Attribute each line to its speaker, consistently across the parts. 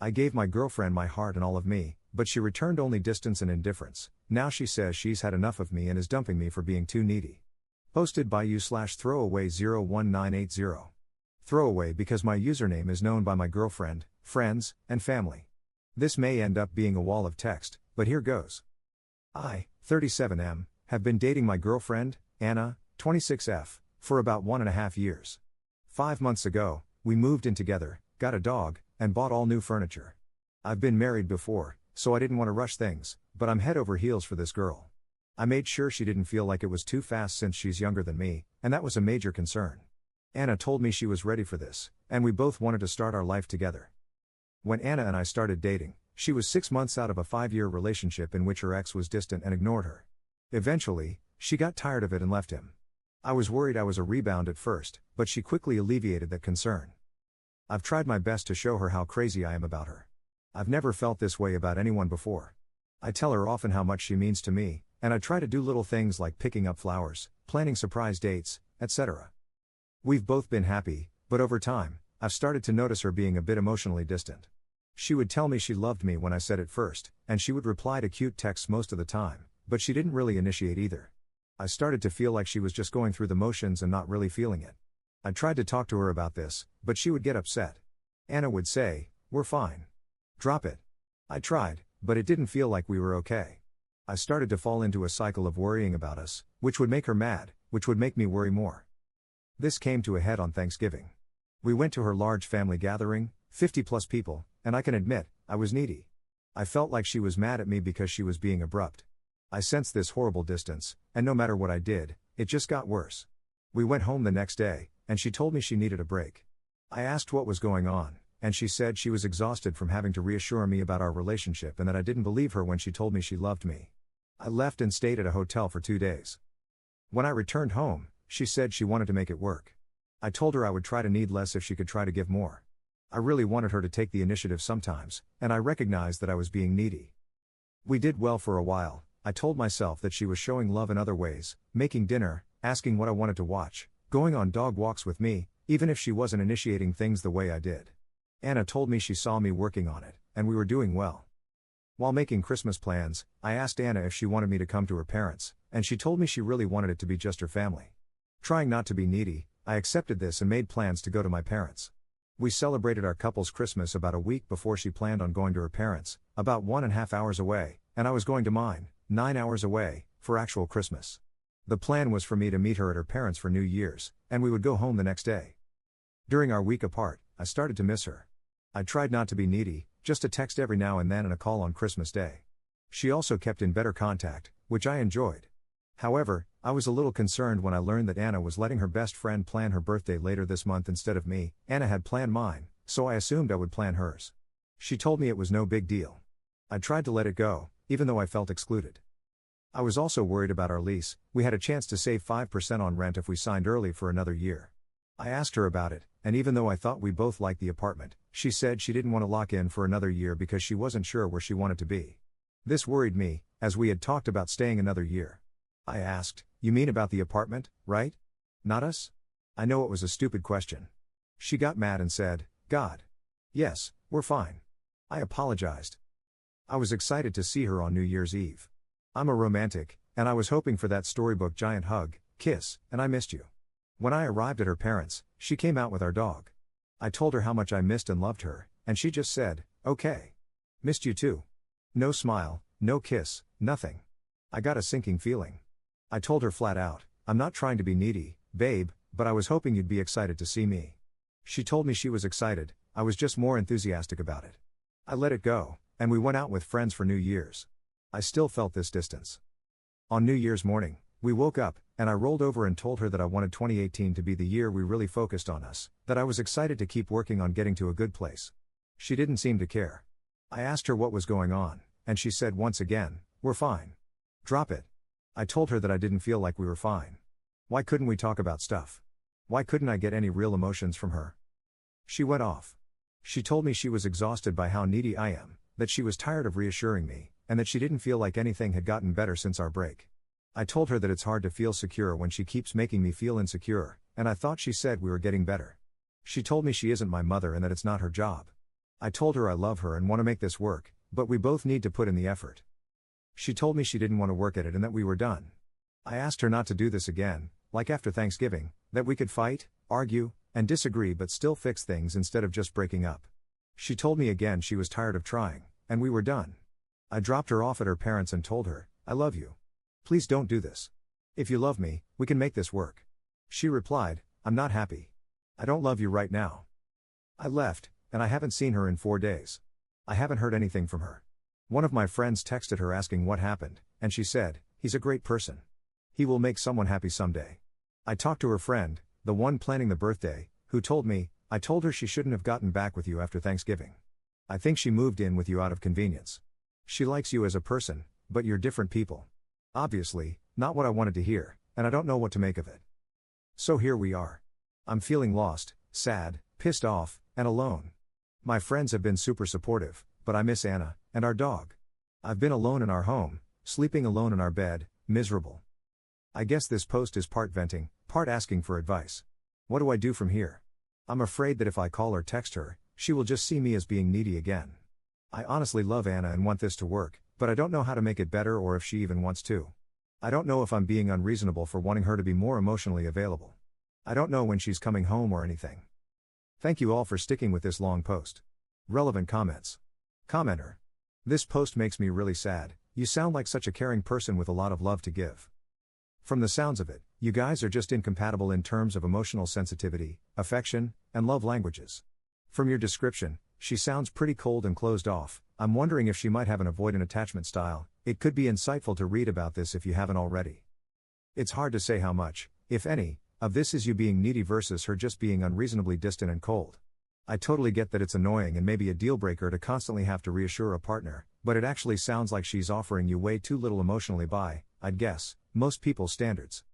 Speaker 1: I gave my girlfriend my heart and all of me, but she returned only distance and indifference. Now she says she's had enough of me and is dumping me for being too needy. Posted by you/throwaway01980. Throwaway because my username is known by my girlfriend, friends, and family. This may end up being a wall of text, but here goes. I, 37M, have been dating my girlfriend, Anna, 26F, for about 1.5 years. 5 months ago, we moved in together, got a dog, and bought all new furniture. I've been married before, so I didn't want to rush things, but I'm head over heels for this girl. I made sure she didn't feel like it was too fast since she's younger than me, and that was a major concern. Anna told me she was ready for this, and we both wanted to start our life together. When Anna and I started dating, she was 6 months out of a 5-year relationship in which her ex was distant and ignored her. Eventually, she got tired of it and left him. I was worried I was a rebound at first, but she quickly alleviated that concern. I've tried my best to show her how crazy I am about her. I've never felt this way about anyone before. I tell her often how much she means to me, and I try to do little things like picking up flowers, planning surprise dates, etc. We've both been happy, but over time, I've started to notice her being a bit emotionally distant. She would tell me she loved me when I said it first, and she would reply to cute texts most of the time, but she didn't really initiate either. I started to feel like she was just going through the motions and not really feeling it. I tried to talk to her about this, but she would get upset. Anna would say, "We're fine. Drop it." I tried, but it didn't feel like we were okay. I started to fall into a cycle of worrying about us, which would make her mad, which would make me worry more. This came to a head on Thanksgiving. We went to her large family gathering, 50+ people, and I can admit, I was needy. I felt like she was mad at me because she was being abrupt. I sensed this horrible distance, and no matter what I did, it just got worse. We went home the next day, and she told me she needed a break. I asked what was going on, and she said she was exhausted from having to reassure me about our relationship and that I didn't believe her when she told me she loved me. I left and stayed at a hotel for 2 days. When I returned home, she said she wanted to make it work. I told her I would try to need less if she could try to give more. I really wanted her to take the initiative sometimes, and I recognized that I was being needy. We did well for a while. I told myself that she was showing love in other ways, making dinner, asking what I wanted to watch, going on dog walks with me, even if she wasn't initiating things the way I did. Anna told me she saw me working on it, and we were doing well. While making Christmas plans, I asked Anna if she wanted me to come to her parents, and she told me she really wanted it to be just her family. Trying not to be needy, I accepted this and made plans to go to my parents. We celebrated our couple's Christmas about a week before she planned on going to her parents, about 1.5 hours away, and I was going to mine, 9 hours away, for actual Christmas. The plan was for me to meet her at her parents' for New Year's, and we would go home the next day. During our week apart, I started to miss her. I tried not to be needy, just a text every now and then and a call on Christmas Day. She also kept in better contact, which I enjoyed. However, I was a little concerned when I learned that Anna was letting her best friend plan her birthday later this month instead of me. Anna had planned mine, so I assumed I would plan hers. She told me it was no big deal. I tried to let it go, even though I felt excluded. I was also worried about our lease. We had a chance to save 5% on rent if we signed early for another year. I asked her about it, and even though I thought we both liked the apartment, she said she didn't want to lock in for another year because she wasn't sure where she wanted to be. This worried me, as we had talked about staying another year. I asked, "You mean about the apartment, right? Not us?" I know it was a stupid question. She got mad and said, "God. Yes, we're fine." I apologized. I was excited to see her on New Year's Eve. I'm a romantic, and I was hoping for that storybook giant hug, kiss, and I missed you. When I arrived at her parents', she came out with our dog. I told her how much I missed and loved her, and she just said, "Okay. Missed you too." No smile, no kiss, nothing. I got a sinking feeling. I told her flat out, "I'm not trying to be needy, babe, but I was hoping you'd be excited to see me." She told me she was excited, I was just more enthusiastic about it. I let it go, and we went out with friends for New Year's. I still felt this distance. On New Year's morning, we woke up, and I rolled over and told her that I wanted 2018 to be the year we really focused on us, that I was excited to keep working on getting to a good place. She didn't seem to care. I asked her what was going on, and she said once again, "We're fine. Drop it." I told her that I didn't feel like we were fine. Why couldn't we talk about stuff? Why couldn't I get any real emotions from her? She went off. She told me she was exhausted by how needy I am, that she was tired of reassuring me, and that she didn't feel like anything had gotten better since our break. I told her that it's hard to feel secure when she keeps making me feel insecure, and I thought she said we were getting better. She told me she isn't my mother and that it's not her job. I told her I love her and want to make this work, but we both need to put in the effort. She told me she didn't want to work at it and that we were done. I asked her not to do this again, like after Thanksgiving, that we could fight, argue, and disagree but still fix things instead of just breaking up. She told me again she was tired of trying, and we were done. I dropped her off at her parents and told her, I love you. Please don't do this. If you love me, we can make this work. She replied, I'm not happy. I don't love you right now. I left, and I haven't seen her in 4 days. I haven't heard anything from her. One of my friends texted her asking what happened, and she said, he's a great person. He will make someone happy someday. I talked to her friend, the one planning the birthday, who told me, I told her she shouldn't have gotten back with you after Thanksgiving. I think she moved in with you out of convenience. She likes you as a person, but you're different people. Obviously, not what I wanted to hear, and I don't know what to make of it. So here we are. I'm feeling lost, sad, pissed off, and alone. My friends have been super supportive, but I miss Anna, and our dog. I've been alone in our home, sleeping alone in our bed, miserable. I guess this post is part venting, part asking for advice. What do I do from here? I'm afraid that if I call or text her, she will just see me as being needy again. I honestly love Anna and want this to work, but I don't know how to make it better or if she even wants to. I don't know if I'm being unreasonable for wanting her to be more emotionally available. I don't know when she's coming home or anything. Thank you all for sticking with this long post. Relevant comments. Commenter. This post makes me really sad. You sound like such a caring person with a lot of love to give. From the sounds of it, you guys are just incompatible in terms of emotional sensitivity, affection, and love languages. From your description, she sounds pretty cold and closed off. I'm wondering if she might have an avoidant attachment style. It could be insightful to read about this if you haven't already. It's hard to say how much, if any, of this is you being needy versus her just being unreasonably distant and cold. I totally get that it's annoying and maybe a deal breaker to constantly have to reassure a partner, but it actually sounds like she's offering you way too little emotionally by, I'd guess, most people's standards.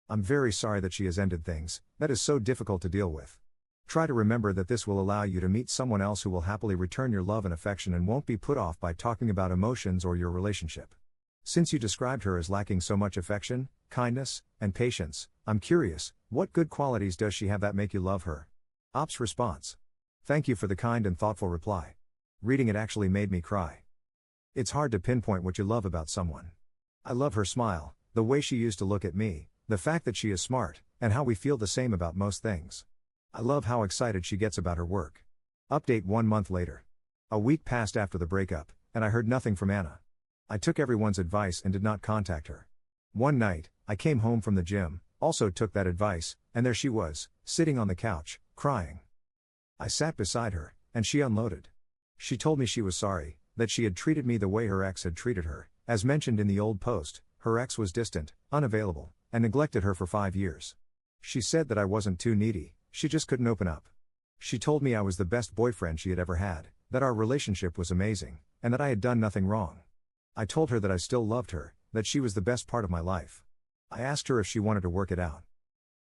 Speaker 1: I'm very sorry that she has ended things. That is so difficult to deal with. Try to remember that this will allow you to meet someone else who will happily return your love and affection and won't be put off by talking about emotions or your relationship. Since you described her as lacking so much affection, kindness, and patience, I'm curious, what good qualities does she have that make you love her? Ops response. Thank you for the kind and thoughtful reply. Reading it actually made me cry. It's hard to pinpoint what you love about someone. I love her smile, the way she used to look at me, the fact that she is smart, and how we feel the same about most things. I love how excited she gets about her work. Update 1 month later. A week passed after the breakup, and I heard nothing from Anna. I took everyone's advice and did not contact her. One night, I came home from the gym, also took that advice, and there she was, sitting on the couch, crying. I sat beside her, and she unloaded. She told me she was sorry, that she had treated me the way her ex had treated her. As mentioned in the old post, her ex was distant, unavailable, and neglected her for 5 years. She said that I wasn't too needy, she just couldn't open up. She told me I was the best boyfriend she had ever had, that our relationship was amazing, and that I had done nothing wrong. I told her that I still loved her, that she was the best part of my life. I asked her if she wanted to work it out.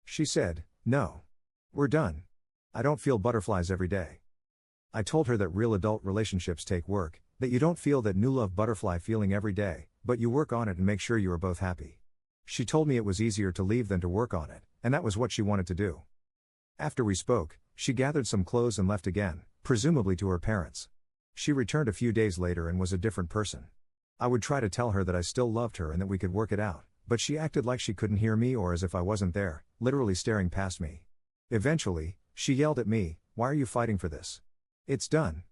Speaker 1: She said, no. We're done. I don't feel butterflies every day. I told her that real adult relationships take work, that you don't feel that new love butterfly feeling every day, but you work on it and make sure you are both happy. She told me it was easier to leave than to work on it, and that was what she wanted to do. After we spoke, she gathered some clothes and left again, presumably to her parents. She returned a few days later and was a different person. I would try to tell her that I still loved her and that we could work it out, but she acted like she couldn't hear me or as if I wasn't there, literally staring past me. Eventually, she yelled at me, "Why are you fighting for this? It's done."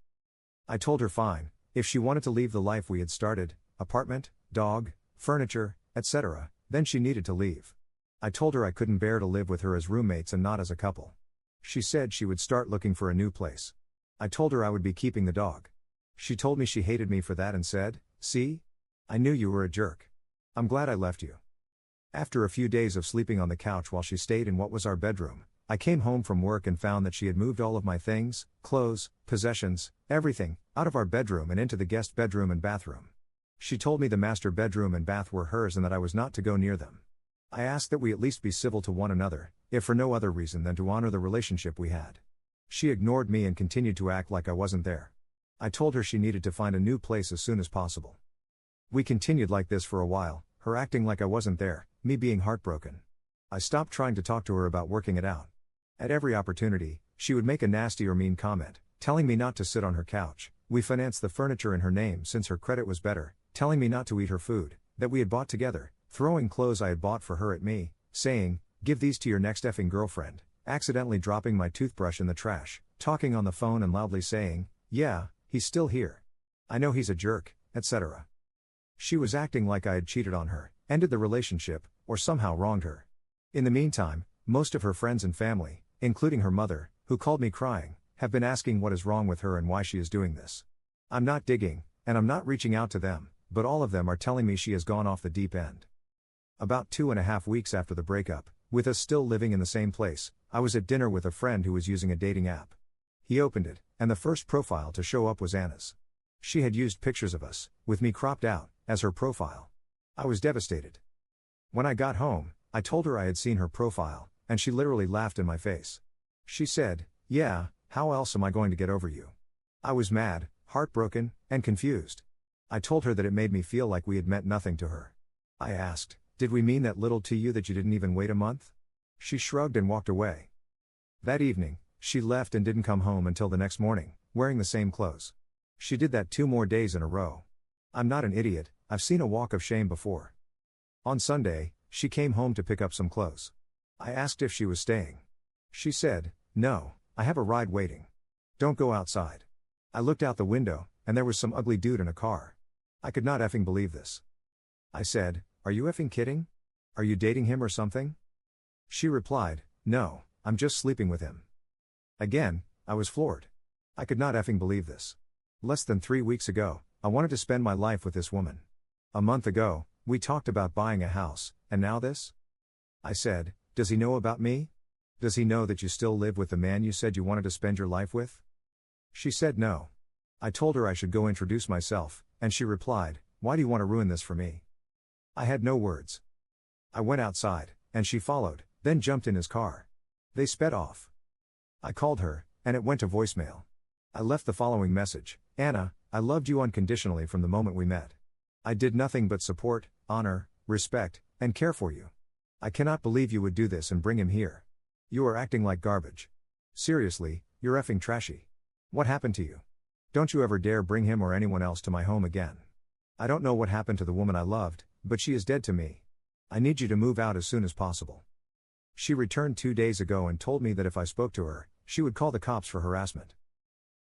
Speaker 1: I told her fine, if she wanted to leave the life we had started, apartment, dog, furniture, etc., then she needed to leave. I told her I couldn't bear to live with her as roommates and not as a couple. She said she would start looking for a new place. I told her I would be keeping the dog. She told me she hated me for that and said, "See? I knew you were a jerk. I'm glad I left you." After a few days of sleeping on the couch while she stayed in what was our bedroom, I came home from work and found that she had moved all of my things, clothes, possessions, everything, out of our bedroom and into the guest bedroom and bathroom. She told me the master bedroom and bath were hers and that I was not to go near them. I asked that we at least be civil to one another, if for no other reason than to honor the relationship we had. She ignored me and continued to act like I wasn't there. I told her she needed to find a new place as soon as possible. We continued like this for a while, her acting like I wasn't there, me being heartbroken. I stopped trying to talk to her about working it out. At every opportunity, she would make a nasty or mean comment, telling me not to sit on her couch. We financed the furniture in her name since her credit was better, telling me not to eat her food, that we had bought together, throwing clothes I had bought for her at me, saying, "Give these to your next effing girlfriend," accidentally dropping my toothbrush in the trash, talking on the phone and loudly saying, "Yeah, he's still here. I know he's a jerk," etc. She was acting like I had cheated on her, ended the relationship, or somehow wronged her. In the meantime, most of her friends and family, including her mother, who called me crying, have been asking what is wrong with her and why she is doing this. I'm not digging, and I'm not reaching out to them, but all of them are telling me she has gone off the deep end. About 2.5 weeks after the breakup, with us still living in the same place, I was at dinner with a friend who was using a dating app. He opened it, and the first profile to show up was Anna's. She had used pictures of us, with me cropped out, as her profile. I was devastated. When I got home, I told her I had seen her profile, and she literally laughed in my face. She said, "Yeah, how else am I going to get over you?" I was mad, heartbroken, and confused. I told her that it made me feel like we had meant nothing to her. I asked, "Did we mean that little to you that you didn't even wait a month?" She shrugged and walked away. That evening, she left and didn't come home until the next morning, wearing the same clothes. She did that 2 more days in a row. I'm not an idiot, I've seen a walk of shame before. On Sunday, she came home to pick up some clothes. I asked if she was staying. She said, "No, I have a ride waiting. Don't go outside." I looked out the window, and there was some ugly dude in a car. I could not effing believe this. I said, "Are you effing kidding? Are you dating him or something?" She replied, "No, I'm just sleeping with him." Again, I was floored. I could not effing believe this. Less than 3 weeks ago, I wanted to spend my life with this woman. A month ago, we talked about buying a house, and now this? I said, "Does he know about me? Does he know that you still live with the man you said you wanted to spend your life with?" She said no. I told her I should go introduce myself, and she replied, "Why do you want to ruin this for me?" I had no words. I went outside, and she followed, then jumped in his car. They sped off. I called her, and it went to voicemail. I left the following message: "Anna, I loved you unconditionally from the moment we met. I did nothing but support, honor, respect, and care for you. I cannot believe you would do this and bring him here. You are acting like garbage. Seriously, you're effing trashy. What happened to you? Don't you ever dare bring him or anyone else to my home again. I don't know what happened to the woman I loved, but she is dead to me. I need you to move out as soon as possible." She returned 2 days ago and told me that if I spoke to her, she would call the cops for harassment.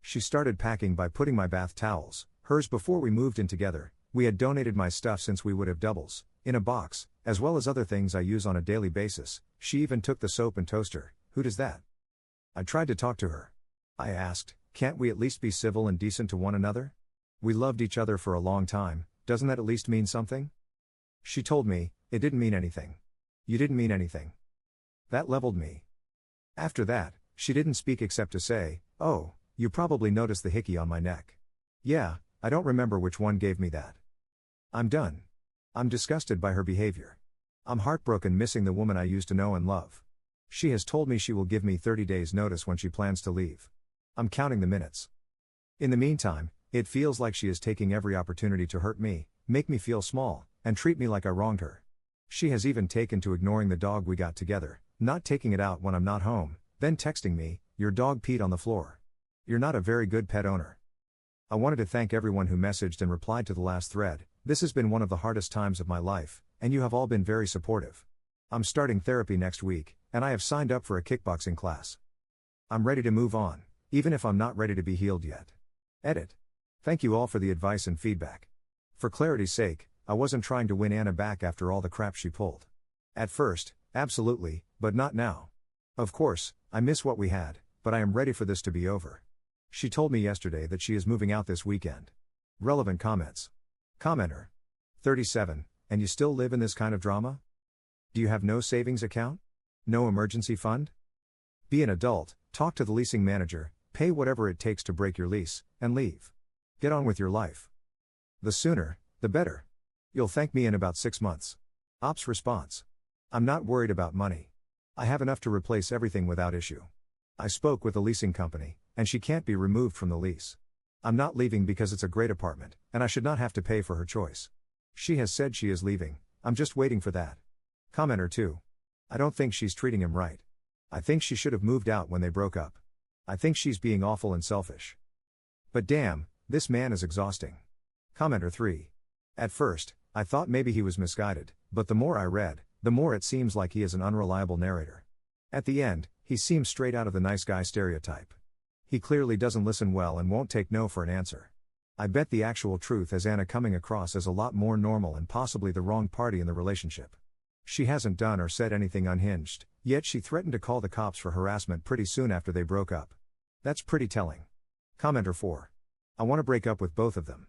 Speaker 1: She started packing by putting my bath towels, hers before we moved in together. We had donated my stuff since we would have doubles, in a box, as well as other things I use on a daily basis. She even took the soap and toaster. Who does that? I tried to talk to her. I asked, "Can't we at least be civil and decent to one another? We loved each other for a long time, doesn't that at least mean something?" She told me, "It didn't mean anything. You didn't mean anything." That leveled me. After that, she didn't speak except to say, "Oh, you probably noticed the hickey on my neck." Yeah, I don't remember which one gave me that. I'm done. I'm disgusted by her behavior. I'm heartbroken missing the woman I used to know and love. She has told me she will give me 30 days notice when she plans to leave. I'm counting the minutes. In the meantime, it feels like she is taking every opportunity to hurt me, make me feel small, and treat me like I wronged her. She has even taken to ignoring the dog we got together, not taking it out when I'm not home, then texting me, "Your dog peed on the floor. You're not a very good pet owner." I wanted to thank everyone who messaged and replied to the last thread. This has been one of the hardest times of my life, and you have all been very supportive. I'm starting therapy next week, and I have signed up for a kickboxing class. I'm ready to move on, even if I'm not ready to be healed yet. Edit. Thank you all for the advice and feedback. For clarity's sake, I wasn't trying to win Anna back after all the crap she pulled. At first, absolutely, but not now. Of course, I miss what we had, but I am ready for this to be over. She told me yesterday that she is moving out this weekend. Relevant comments. Commenter. 37, and you still live in this kind of drama? Do you have no savings account? No emergency fund? Be an adult, talk to the leasing manager, pay whatever it takes to break your lease, and leave. Get on with your life. The sooner, the better. You'll thank me in about 6 months. Ops response. I'm not worried about money. I have enough to replace everything without issue. I spoke with the leasing company, and she can't be removed from the lease. I'm not leaving because it's a great apartment, and I should not have to pay for her choice. She has said she is leaving, I'm just waiting for that. Commenter 2. I don't think she's treating him right. I think she should have moved out when they broke up. I think she's being awful and selfish. But damn, this man is exhausting. Commenter 3. At first, I thought maybe he was misguided, but the more I read, the more it seems like he is an unreliable narrator. At the end, he seems straight out of the nice guy stereotype. He clearly doesn't listen well and won't take no for an answer. I bet the actual truth has Anna coming across as a lot more normal and possibly the wrong party in the relationship. She hasn't done or said anything unhinged, yet she threatened to call the cops for harassment pretty soon after they broke up. That's pretty telling. Commenter 4. I want to break up with both of them.